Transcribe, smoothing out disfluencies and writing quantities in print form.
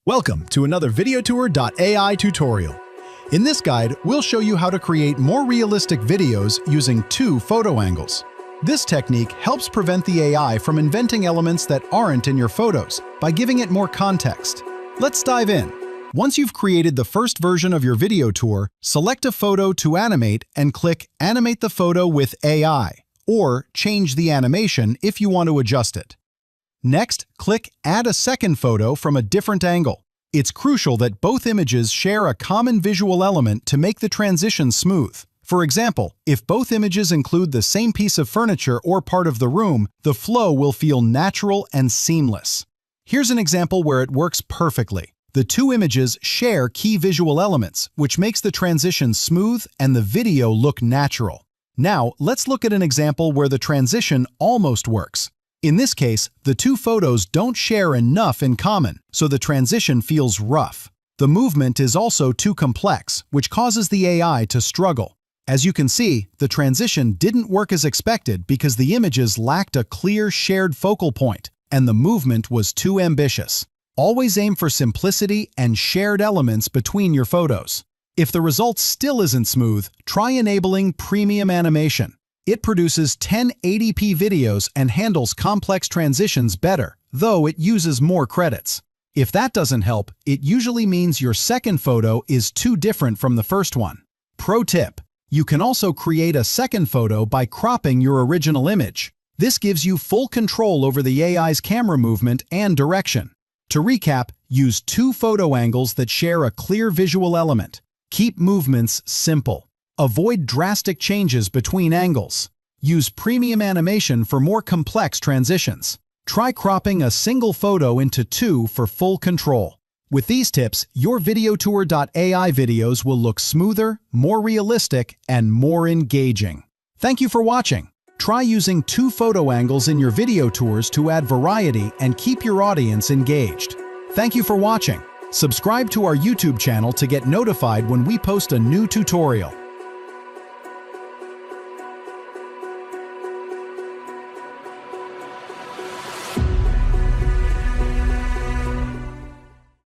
Welcome to another VideoTour.AI tutorial. In this guide, we'll show you how to create more realistic videos using two photo angles. This technique helps prevent the AI from inventing elements that aren't in your photos by giving it more context. Let's dive in. Once you've created the first version of your video tour, select a photo to animate and click Animate the photo with AI, or change the animation if you want to adjust it. Next, click Add a second photo from a different angle. It's crucial that both images share a common visual element to make the transition smooth. For example, if both images include the same piece of furniture or part of the room, the flow will feel natural and seamless. Here's an example where it works perfectly. The two images share key visual elements, which makes the transition smooth and the video look natural. Now, let's look at an example where the transition almost works. In this case, the two photos don't share enough in common, so the transition feels rough. The movement is also too complex, which causes the AI to struggle. As you can see, the transition didn't work as expected because the images lacked a clear shared focal point, and the movement was too ambitious. Always aim for simplicity and shared elements between your photos. If the result still isn't smooth, try enabling premium animation. It produces 1080p videos and handles complex transitions better, though it uses more credits. If that doesn't help, it usually means your second photo is too different from the first one. Pro tip: you can also create a second photo by cropping your original image. This gives you full control over the AI's camera movement and direction. To recap, use two photo angles that share a clear visual element. Keep movements simple. Avoid drastic changes between angles. Use premium animation for more complex transitions. Try cropping a single photo into two for full control. With these tips, your VideoTour.AI videos will look smoother, more realistic, and more engaging. Thank you for watching. Try using two photo angles in your video tours to add variety and keep your audience engaged. Thank you for watching. Subscribe to our YouTube channel to get notified when we post a new tutorial.